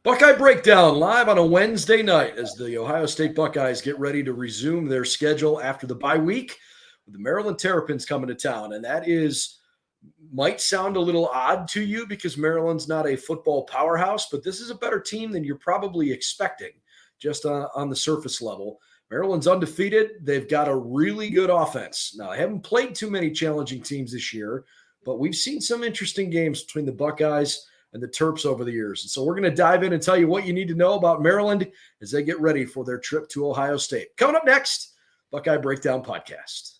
Buckeye Breakdown live on a Wednesday night as the Ohio State Buckeyes get ready to resume their schedule after the bye week with the Maryland Terrapins coming to town. And that might sound a little odd to you because Maryland's not a football powerhouse, but this is a better team than you're probably expecting just on the surface level. Maryland's undefeated. They've got a really good offense. Now, they haven't played too many challenging teams this year, but we've seen some interesting games between the Buckeyes and the Terps over the years. And so we're going to dive in and tell you what you need to know about Maryland as they get ready for their trip to Ohio State. Coming up next, Buckeye Breakdown Podcast.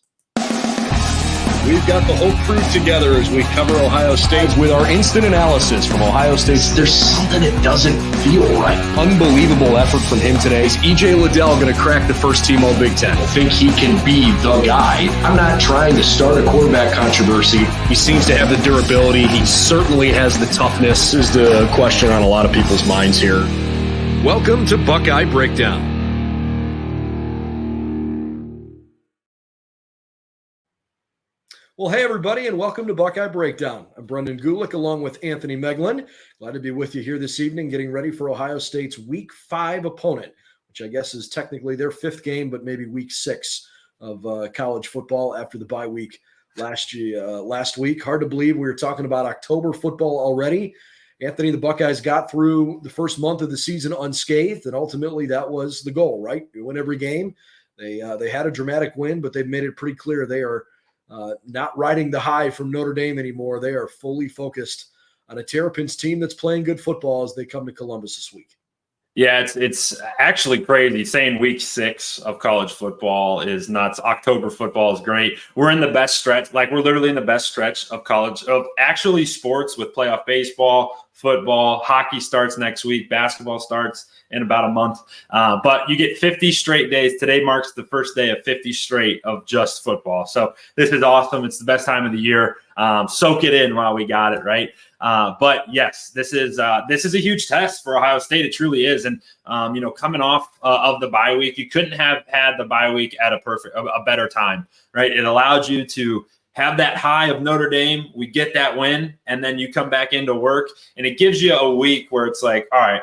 We've got the whole crew together as we cover Ohio State with our instant analysis from Ohio State. There's something that doesn't feel right. Unbelievable effort from him today. Is E.J. Liddell going to crack the first team All Big Ten? I think he can be the guy. I'm not trying to start a quarterback controversy. He seems to have the durability. He certainly has the toughness. This is the question on a lot of people's minds here. Welcome to Buckeye Breakdown. Well, hey, everybody, and welcome to Buckeye Breakdown. I'm Brendan Gulick along with Anthony Moeglin. Glad to be with you here this evening, getting ready for Ohio State's Week 5 opponent, which I guess is technically their 5th game, but maybe Week 6 of college football after the bye week last week. Hard to believe we were talking about October football already. Anthony, the Buckeyes got through the first month of the season unscathed, and ultimately that was the goal, right? You win every game. They had a dramatic win, but they've made it pretty clear they are not riding the high from Notre Dame anymore. They are fully focused on a Terrapins team that's playing good football as they come to Columbus this week. Yeah, it's actually crazy. Saying Week 6 of college football is nuts. October football is great. We're in the best stretch. We're literally in the best stretch of college, of actually sports, with playoff baseball, football, hockey starts next week, basketball starts in about a month. But you get 50 straight days. Today marks the first day of 50 straight of just football. So this is awesome. It's the best time of the year. Soak it in while we got it, right? But yes, this is a huge test for Ohio State. It truly is. And, coming off of the bye week, you couldn't have had the bye week at a better time, right? It allowed you to have that high of Notre Dame. We get that win, and then you come back into work, and it gives you a week where it's like, all right,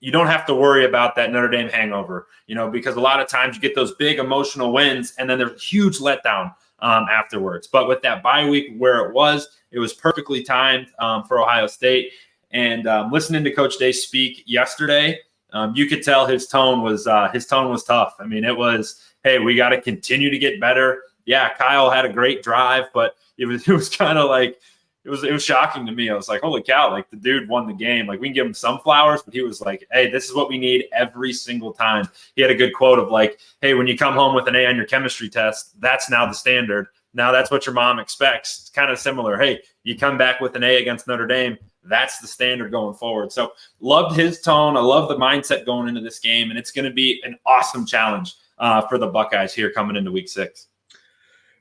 you don't have to worry about that Notre Dame hangover, because a lot of times you get those big emotional wins, and then there's huge letdown afterwards. But with that bye week where it was perfectly timed for Ohio State. And listening to Coach Day speak yesterday, you could tell his tone was tough. I mean, it was, hey, we got to continue to get better. Yeah, Kyle had a great drive, but it was kind of like, it was shocking to me. I was like, holy cow, the dude won the game. We can give him some flowers, but he was like, hey, this is what we need every single time. He had a good quote of hey, when you come home with an A on your chemistry test, that's now the standard. Now that's what your mom expects. It's kind of similar. Hey, you come back with an A against Notre Dame, that's the standard going forward. So loved his tone. I love the mindset going into this game, and it's going to be an awesome challenge for the Buckeyes here coming into Week 6.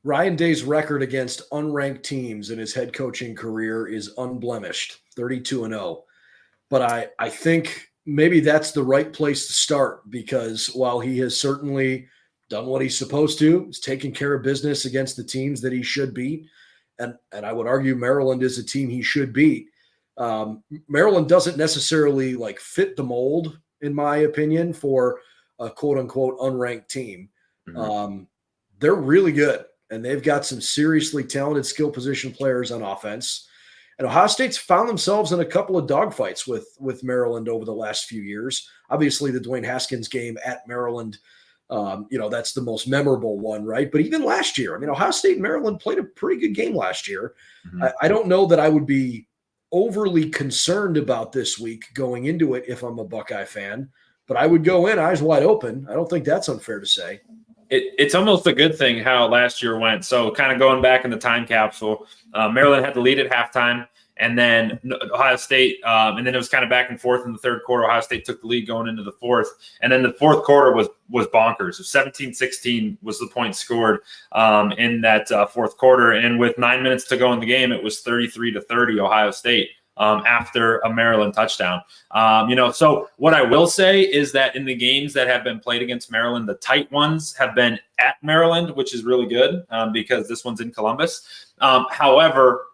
Ryan Day's record against unranked teams in his head coaching career is unblemished, 32-0. But I think maybe that's the right place to start, because while he has certainly done what he's supposed to, he's taken care of business against the teams that he should beat, and I would argue Maryland is a team he should beat. Maryland doesn't necessarily fit the mold, in my opinion, for a quote-unquote unranked team. Mm-hmm. They're really good. And they've got some seriously talented skill position players on offense. And Ohio State's found themselves in a couple of dogfights with Maryland over the last few years. Obviously, the Dwayne Haskins game at Maryland, that's the most memorable one, right? But even last year, Ohio State and Maryland played a pretty good game last year. Mm-hmm. I don't know that I would be overly concerned about this week going into it if I'm a Buckeye fan, but I would go in eyes wide open. I don't think that's unfair to say. It's almost a good thing how last year went. So kind of going back in the time capsule, Maryland had the lead at halftime, and then Ohio State, and then it was kind of back and forth in the third quarter. Ohio State took the lead going into the fourth, and then the fourth quarter was bonkers. 17-16 was the point scored in that fourth quarter, and with 9 minutes to go in the game, it was 33-30 Ohio State. After a Maryland touchdown. So what I will say is that in the games that have been played against Maryland, the tight ones have been at Maryland, which is really good because this one's in Columbus. However,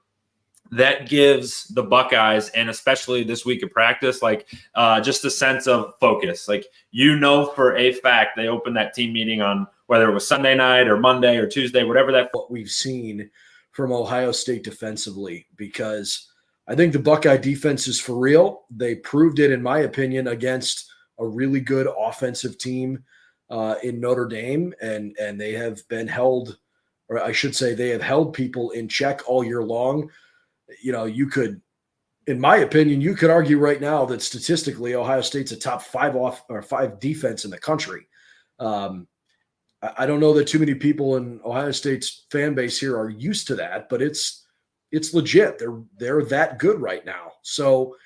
that gives the Buckeyes, and especially this week of practice, like just a sense of focus. Like, for a fact, they opened that team meeting on whether it was Sunday night or Monday or Tuesday, whatever that. What we've seen from Ohio State defensively, because I think the Buckeye defense is for real. They proved it, in my opinion, against a really good offensive team in Notre Dame, and they have been held, or I should say, they have held people in check all year long. You could, in my opinion, you could argue right now that statistically Ohio State's a top 5 defense in the country. I don't know that too many people in Ohio State's fan base here are used to that, but it's legit. They're that good right now. So,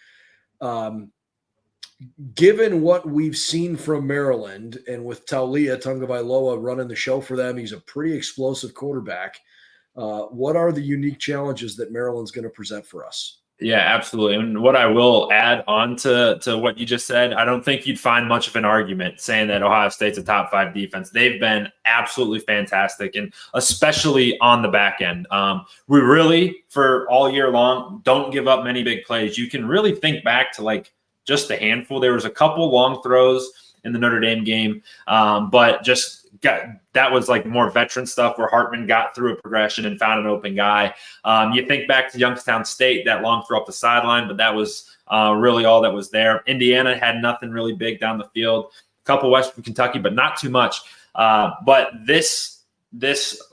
given what we've seen from Maryland, and with Taulia Tagovailoa running the show for them, he's a pretty explosive quarterback. What are the unique challenges that Maryland's going to present for us? Yeah, absolutely. And what I will add on to what you just said, I don't think you'd find much of an argument saying that Ohio State's a top 5 defense. They've been absolutely fantastic, and especially on the back end. We really, for all year long, don't give up many big plays. You can really think back to like just a handful. There was a couple long throws in the Notre Dame game, but that was like more veteran stuff where Hartman got through a progression and found an open guy. You think back to Youngstown State, that long throw up the sideline, but that was really all that was there. Indiana had nothing really big down the field. A couple Western Kentucky, but not too much. But this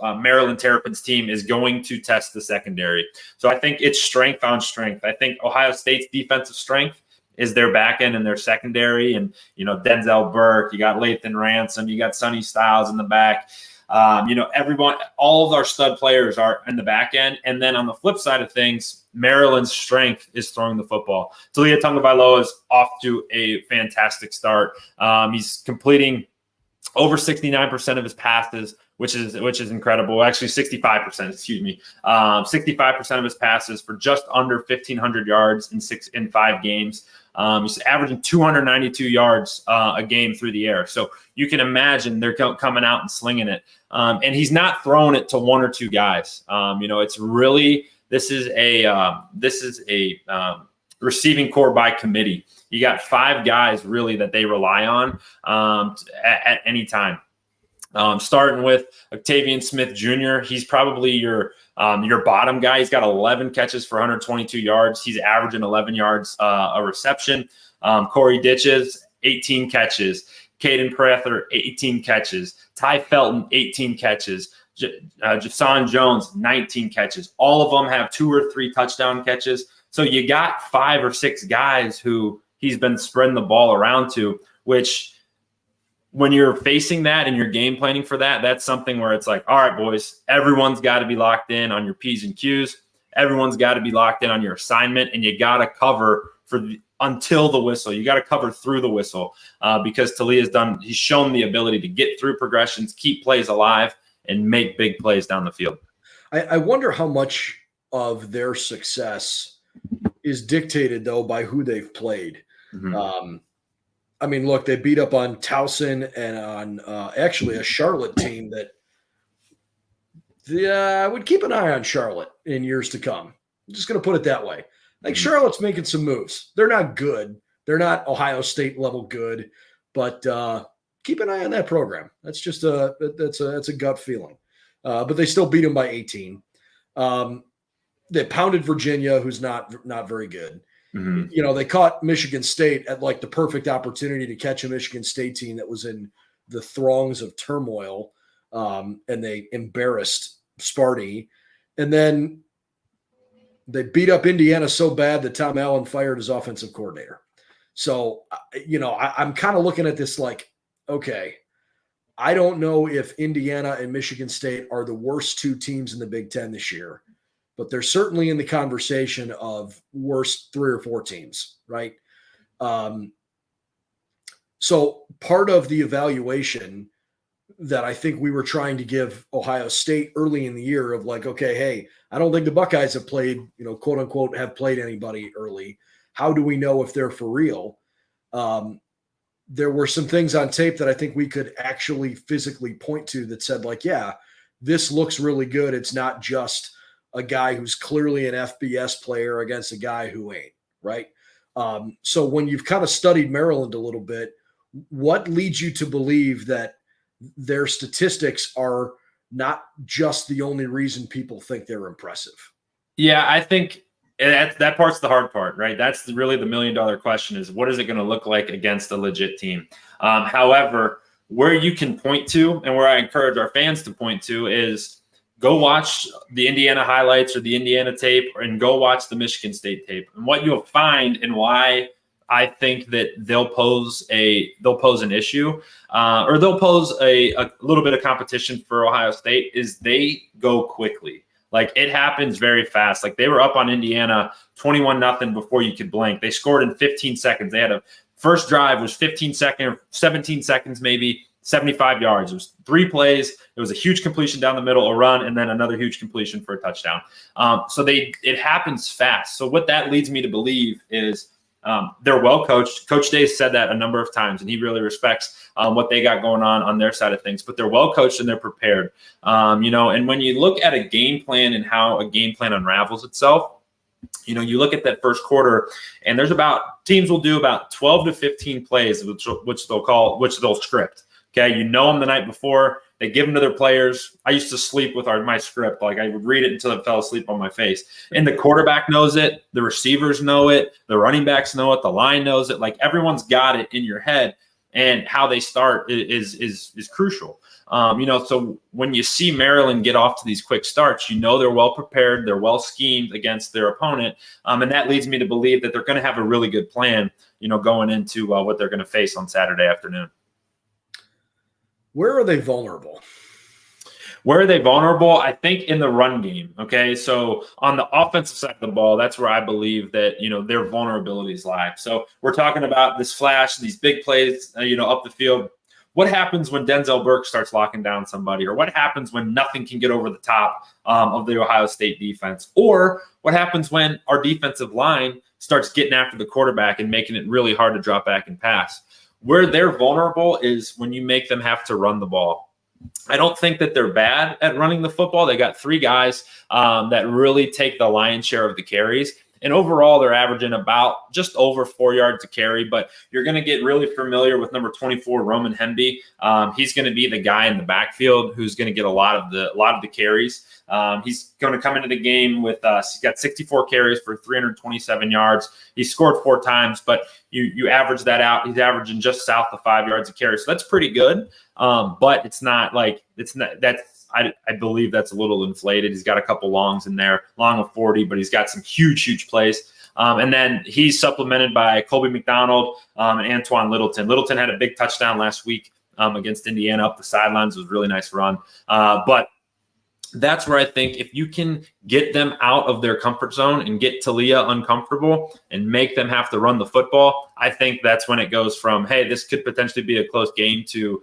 Maryland Terrapins team is going to test the secondary. So I think it's strength on strength. I think Ohio State's defensive strength is their back end and their secondary. And, Denzel Burke, you got Lathan Ransom, you got Sonny Styles in the back. Everyone, all of our stud players are in the back end. And then on the flip side of things, Maryland's strength is throwing the football. Taulia Tagovailoa is off to a fantastic start. He's completing over 69% of his passes, which is incredible. Actually, 65%, excuse me. 65% of his passes for just under 1,500 yards in 5 games. He's averaging 292 yards a game through the air. So you can imagine they're coming out and slinging it. And he's not throwing it to 1 or 2 guys. It's really, this is a receiving corps by committee. You got 5 guys really that they rely on at any time. Starting with Octavian Smith Jr., he's probably your bottom guy. He's got 11 catches for 122 yards. He's averaging 11 yards a reception. Corey Ditches, 18 catches. Caden Prather, 18 catches. Ty Felton, 18 catches. Jason Jones, 19 catches. All of them have 2 or 3 touchdown catches. So you got 5 or 6 guys who he's been spreading the ball around to, which when you're facing that and you're game planning for that, that's something where it's like, all right, boys, everyone's got to be locked in on your P's and Q's. Everyone's got to be locked in on your assignment, and you got to cover until the whistle. You got to cover through the whistle because he's shown the ability to get through progressions, keep plays alive, and make big plays down the field. I wonder how much of their success is dictated, though, by who they've played. Mm-hmm. Look, they beat up on Towson and on actually a Charlotte team that I would keep an eye on Charlotte in years to come. I'm just going to put it that way. Like, Charlotte's making some moves. They're not good. They're not Ohio State level good, but keep an eye on that program. That's just that's a gut feeling. But they still beat them by 18. They pounded Virginia, who's not very good. Mm-hmm. They caught Michigan State at like the perfect opportunity to catch a Michigan State team that was in the throngs of turmoil, and they embarrassed Sparty. And then they beat up Indiana so bad that Tom Allen fired his offensive coordinator. So, I'm kind of looking at this like, okay, I don't know if Indiana and Michigan State are the worst 2 teams in the Big Ten this year, but they're certainly in the conversation of worst 3 or 4 teams, right? So part of the evaluation that I think we were trying to give Ohio State early in the year of like, okay, hey, I don't think the Buckeyes have played, quote unquote, have played anybody early. How do we know if they're for real? There were some things on tape that I think we could actually physically point to that said like, yeah, this looks really good. It's not just a guy who's clearly an FBS player against a guy who ain't, right? So when you've kind of studied Maryland a little bit, what leads you to believe that their statistics are not just the only reason people think they're impressive? Yeah, I think that part's the hard part, right? That's really the $1 million question is what is it going to look like against a legit team? However, where you can point to and where I encourage our fans to point to is go watch the Indiana highlights or the Indiana tape and go watch the Michigan State tape. And what you'll find and why I think that they'll pose an issue or they'll pose a little bit of competition for Ohio State is they go quickly. Like it happens very fast. Like they were up on Indiana 21-0 before you could blink. They scored in 15 seconds. They had a first drive was 17 seconds, maybe 75 yards. It was 3 plays. It was a huge completion down the middle, a run, and then another huge completion for a touchdown. So it happens fast. So what that leads me to believe is they're well coached. Coach Day said that a number of times, and he really respects what they got going on their side of things. But they're well coached and they're prepared. And when you look at a game plan and how a game plan unravels itself, you look at that first quarter, and teams will do about 12 to 15 plays, which they'll script. Okay, them the night before. They give them to their players. I used to sleep with my script. Like I would read it until it fell asleep on my face. And the quarterback knows it. The receivers know it. The running backs know it. The line knows it. Like everyone's got it in your head. And how they start is crucial. So when you see Maryland get off to these quick starts, they're well prepared. They're well schemed against their opponent. And that leads me to believe that they're going to have a really good plan, going into what they're going to face on Saturday afternoon. Where are they vulnerable? Where are they vulnerable? I think in the run game. Okay. So on the offensive side of the ball, that's where I believe that, their vulnerabilities lie. So we're talking about this flash, these big plays, up the field. What happens when Denzel Burke starts locking down somebody? Or what happens when nothing can get over the top of the Ohio State defense? Or what happens when our defensive line starts getting after the quarterback and making it really hard to drop back and pass? Where they're vulnerable is when you make them have to run the ball. I don't think that they're bad at running the football. They got 3 guys that really take the lion's share of the carries. And overall, they're averaging about just over 4 yards a carry. But you're going to get really familiar with number 24, Roman Hemby. He's going to be the guy in the backfield who's going to get a lot of the carries. He's going to come into the game with he's got 64 carries for 327 yards. He scored 4 times, but you average that out. He's averaging just south of 5 yards a carry. So that's pretty good. But it's not I believe that's a little inflated. He's got a couple longs in there, long of 40, but he's got some huge plays. And then he's supplemented by Colby McDonald and Antoine Littleton. Littleton had a big touchdown last week against Indiana up the sidelines. It was a really nice run. But that's where I think if you can get them out of their comfort zone and get Talia uncomfortable and make them have to run the football, I think that's when it goes from, hey, this could potentially be a close game to,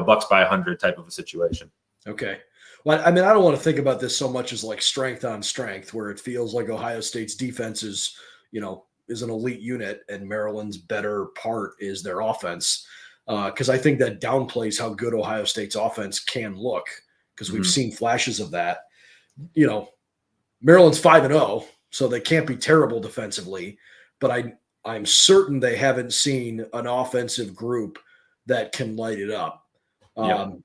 Bucks by 100 type of a situation. Okay. Well, I mean, I don't want to think about this so much as like strength on strength, where it feels like Ohio State's defense is an elite unit and Maryland's better part is their offense. Because I think that downplays how good Ohio State's offense can look, because we've seen flashes of that. Maryland's 5-0, so they can't be terrible defensively, but I'm certain they haven't seen an offensive group that can light it up.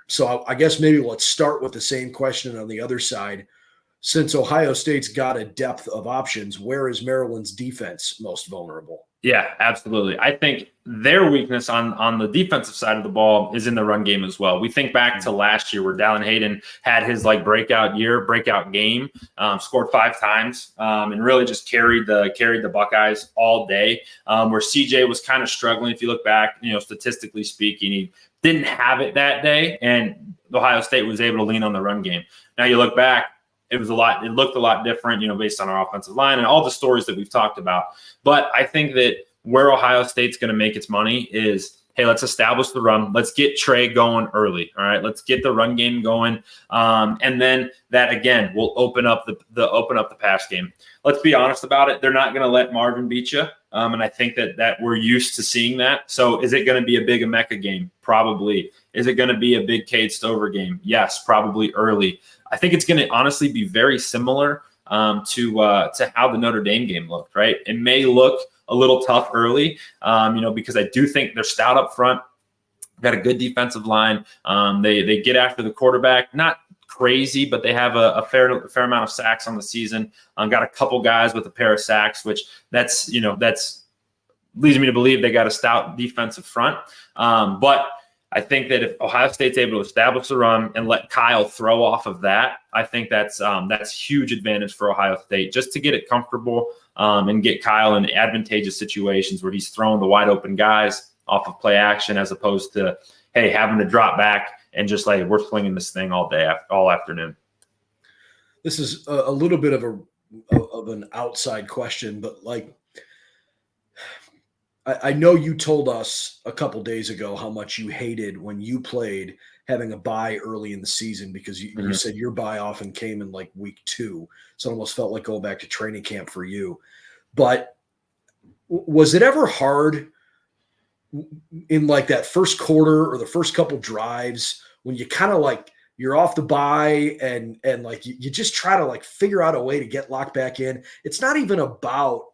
So I guess maybe let's start with the same question on the other side. Since Ohio State's got a depth of options, where is Maryland's defense most vulnerable? Yeah, absolutely. I think their weakness on the defensive side of the ball is in the run game as well. We think back to last year where Dallin Hayden had his breakout game, scored 5 times, and really just carried the Buckeyes all day. Where CJ was kind of struggling. If you look back, statistically speaking, he didn't have it that day, and Ohio State was able to lean on the run game. Now you look back, it looked a lot different, based on our offensive line and all the stories that we've talked about. But I think that where Ohio State's going to make its money is, hey, let's establish the run. Let's get Trey going early. All right, let's get the run game going, and then that again will open up the pass game. Let's be honest about it. They're not going to let Marvin beat you, and I think that we're used to seeing that. So is it going to be a big Emeka game? Probably. Is it going to be a big Cade Stover game? Yes, probably early. I think it's going to honestly be very similar to how the Notre Dame game looked, right? It may look a little tough early, because I do think they're stout up front, got a good defensive line. They get after the quarterback, not crazy, but they have a fair amount of sacks on the season. Got a couple guys with a pair of sacks, which that's leads me to believe they got a stout defensive front. But I think that if Ohio State's able to establish the run and let Kyle throw off of that, I think that's huge advantage for Ohio State, just to get it comfortable and get Kyle in advantageous situations where he's throwing the wide open guys off of play action, as opposed to, hey, having to drop back and just like, we're swinging this thing all day, all afternoon. This is a little bit of an outside question, but like, I know you told us a couple days ago how much you hated when you played having a bye early in the season, because you said your bye often came in like week 2. So it almost felt like going back to training camp for you. But was it ever hard in like that first quarter or the first couple drives when you kind of like you're off the bye and like you just try to like figure out a way to get locked back in? It's not even about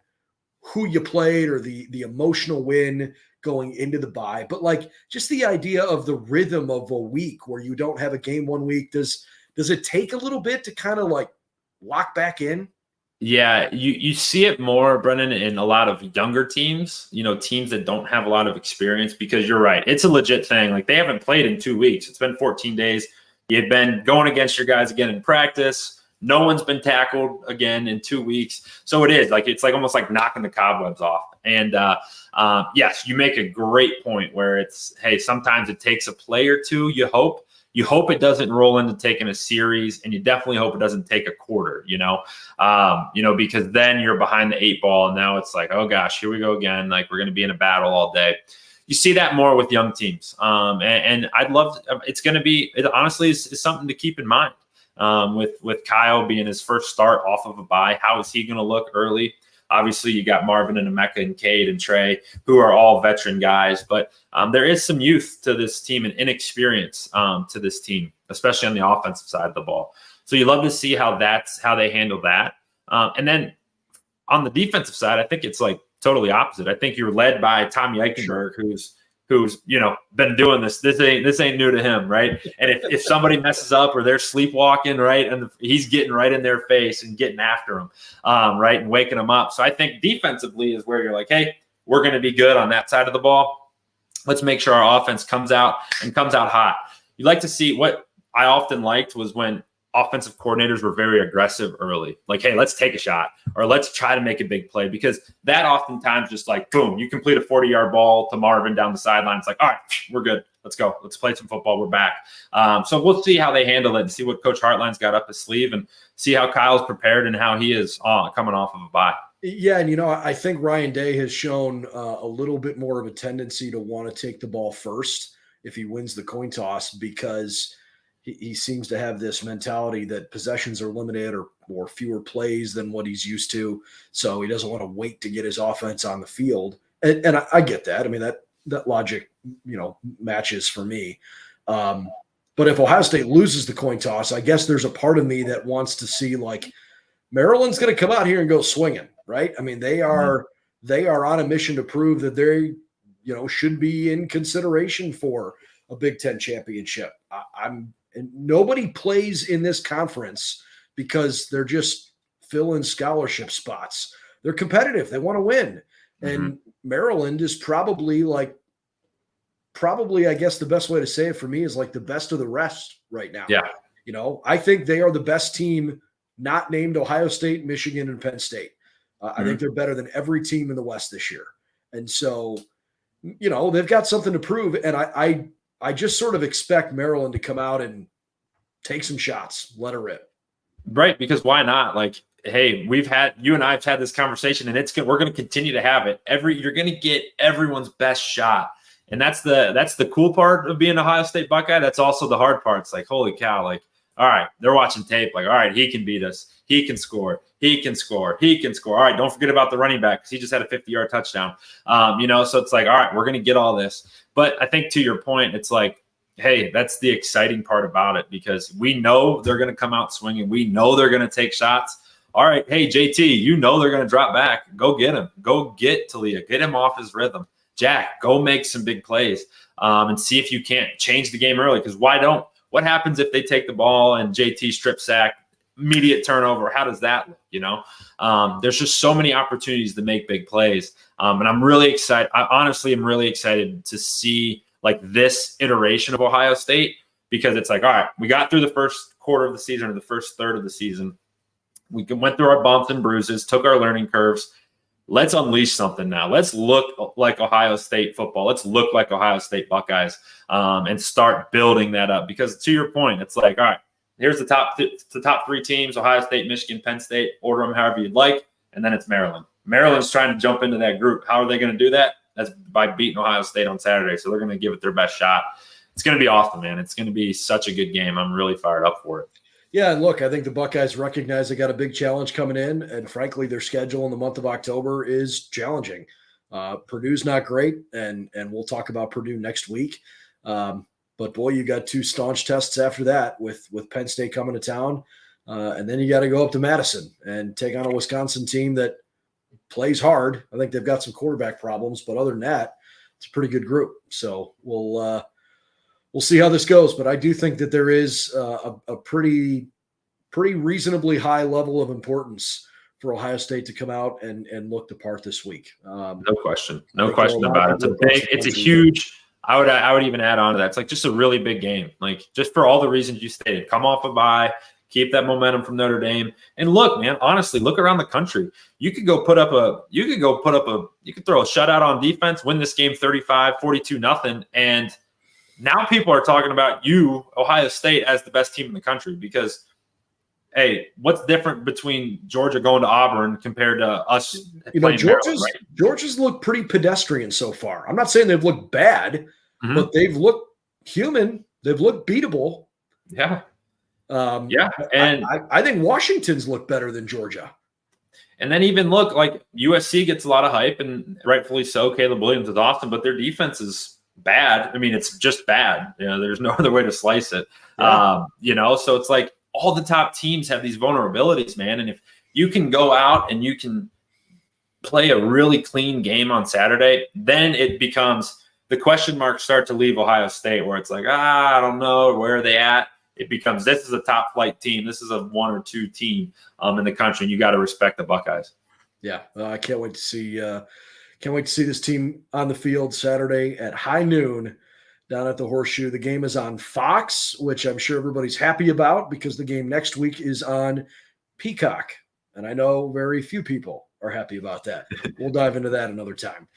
who you played or the emotional win going into the bye, but like just the idea of the rhythm of a week where you don't have a game one week. Does it take a little bit to kind of like lock back in? Yeah, you see it more, Brennan, in a lot of younger teams, teams that don't have a lot of experience, because you're right. It's a legit thing. Like, they haven't played in 2 weeks. It's been 14 days. You've been going against your guys again in practice. No one's been tackled again in 2 weeks. So it's like almost like knocking the cobwebs off. And yes, you make a great point where it's, hey, sometimes it takes a play or two. You hope it doesn't roll into taking a series, and you definitely hope it doesn't take a quarter, because then you're behind the 8 ball, and now it's like, oh gosh, here we go again. Like, we're going to be in a battle all day. You see that more with young teams. And I'd love it honestly is something to keep in mind. With Kyle being his first start off of a bye, how is he going to look early? Obviously, you got Marvin and Emeka and Cade and Trey, who are all veteran guys, but there is some youth to this team and inexperience to this team, especially on the offensive side of the ball. So you love to see how they handle that. And then on the defensive side, I think it's like totally opposite. I think you're led by Tommy Eichenberg, who's been doing this. This ain't new to him, right? And if somebody messes up or they're sleepwalking, right, and he's getting right in their face and getting after them, right, and waking them up. So I think defensively is where you're like, hey, we're going to be good on that side of the ball. Let's make sure our offense comes out hot. You like to see, what I often liked was when offensive coordinators were very aggressive early. Like, hey, let's take a shot, or let's try to make a big play, because that oftentimes just like, boom, you complete a 40-yard ball to Marvin down the sideline. It's like, all right, we're good. Let's go. Let's play some football. We're back. So we'll see how they handle it and see what Coach Hartline's got up his sleeve, and see how Kyle's prepared and how he is coming off of a bye. Yeah, and I think Ryan Day has shown a little bit more of a tendency to want to take the ball first if he wins the coin toss, because he seems to have this mentality that possessions are limited or fewer plays than what he's used to. So he doesn't want to wait to get his offense on the field. And I get that. I mean, that logic, matches for me. But if Ohio State loses the coin toss, I guess there's a part of me that wants to see, like, Maryland's going to come out here and go swinging, right? I mean, they are on a mission to prove that they, should be in consideration for a Big Ten championship. And nobody plays in this conference because they're just filling scholarship spots. They're competitive. They want to win. And Maryland is probably, I guess the best way to say it for me is like the best of the rest right now. Yeah. I think they are the best team not named Ohio State, Michigan, and Penn State. I think they're better than every team in the West this year. And so, they've got something to prove. And I just sort of expect Maryland to come out and take some shots, let her rip. Right, because why not? Like, hey, you and I have had this conversation, and we're going to continue to have it. You're going to get everyone's best shot, and that's the cool part of being an Ohio State Buckeye. That's also the hard part. It's like, holy cow! Like, all right, they're watching tape. Like, all right, he can beat us. He can score. He can score. He can score. All right, don't forget about the running back, because he just had a 50-yard touchdown. So it's like, all right, we're going to get all this. But I think to your point, it's like, hey, that's the exciting part about it, because we know they're going to come out swinging. We know they're going to take shots. all right, hey, JT, you know they're going to drop back. Go get him. Go get Talia. Get him off his rhythm. Jack, go make some big plays and see if you can't change the game early, because why don't? What happens if they take the ball and JT strip sack, immediate turnover? How does that look, you know? There's just so many opportunities to make big plays. And I'm really excited. I honestly am really excited to see like this iteration of Ohio State, because it's like, all right, we got through the first quarter of the season or the first third of the season. We went through our bumps and bruises, took our learning curves. Let's unleash something now. Let's look like Ohio State football. Let's look like Ohio State Buckeyes and start building that up. Because to your point, it's like, all right, here's the top three teams: Ohio State, Michigan, Penn State. Order them however you'd like, and then it's Maryland. Maryland's trying to jump into that group. How are they going to do that? That's by beating Ohio State on Saturday. So they're going to give it their best shot. It's going to be awesome, man. It's going to be such a good game. I'm really fired up for it. Yeah, and look, I think the Buckeyes recognize they got a big challenge coming in, and frankly, their schedule in the month of October is challenging. Purdue's not great, and we'll talk about Purdue next week. But boy, you got two staunch tests after that with Penn State coming to town, and then you got to go up to Madison and take on a Wisconsin team that plays hard. I think they've got some quarterback problems, but other than that, it's a pretty good group. So we'll see how this goes. But I do think that there is a pretty reasonably high level of importance for Ohio State to come out and look the part this week. No question about it. It's a huge. I would even add on to that. It's like just a really big game. Like just for all the reasons you stated, come off a bye, keep that momentum from Notre Dame. And look, man, honestly, look around the country. You could throw a shutout on defense, win this game 35-42-0. And now people are talking about Ohio State, as the best team in the country, because hey, what's different between Georgia going to Auburn compared to us? Georgia's looked pretty pedestrian so far. I'm not saying they've looked bad, but they've looked human. They've looked beatable. Yeah. And I think Washington's looked better than Georgia. And then even look, like USC gets a lot of hype, and rightfully so. Caleb Williams is awesome, but their defense is bad. I mean, it's just bad. You know, there's no other way to slice it. Yeah. So it's like all the top teams have these vulnerabilities, man. And if you can go out and you can play a really clean game on Saturday, then it becomes the question marks start to leave Ohio State, where it's like, I don't know, where are they at? It becomes, this is a top flight team. This is a 1 or 2 team in the country, and you got to respect the Buckeyes. Yeah, I can't wait to see. Can't wait to see this team on the field Saturday at high noon down at the Horseshoe. The game is on Fox, which I'm sure everybody's happy about, because the game next week is on Peacock, and I know very few people are happy about that. We'll dive into that another time.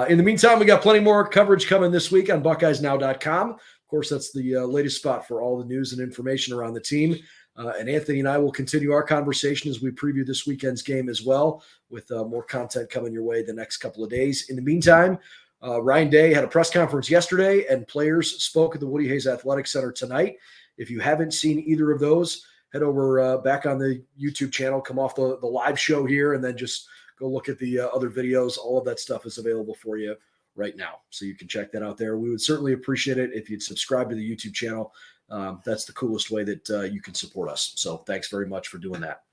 In the meantime, we got plenty more coverage coming this week on BuckeyesNow.com. Of course, that's the latest spot for all the news and information around the team. And Anthony and I will continue our conversation as we preview this weekend's game as well, with more content coming your way the next couple of days. In the meantime, Ryan Day had a press conference yesterday, and players spoke at the Woody Hayes Athletic Center tonight. If you haven't seen either of those, head over back on the YouTube channel, come off the live show here, and then just go look at the other videos. All of that stuff is available for you right now, so you can check that out there. We would certainly appreciate it if you'd subscribe to the YouTube channel. That's the coolest way that you can support us. So thanks very much for doing that.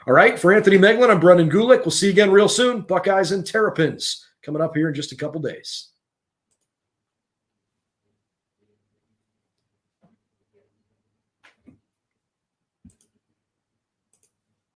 All right, for Anthony Moeglin, I'm Brendan Gulick. We'll see you again real soon. Buckeyes and Terrapins coming up here in just a couple days.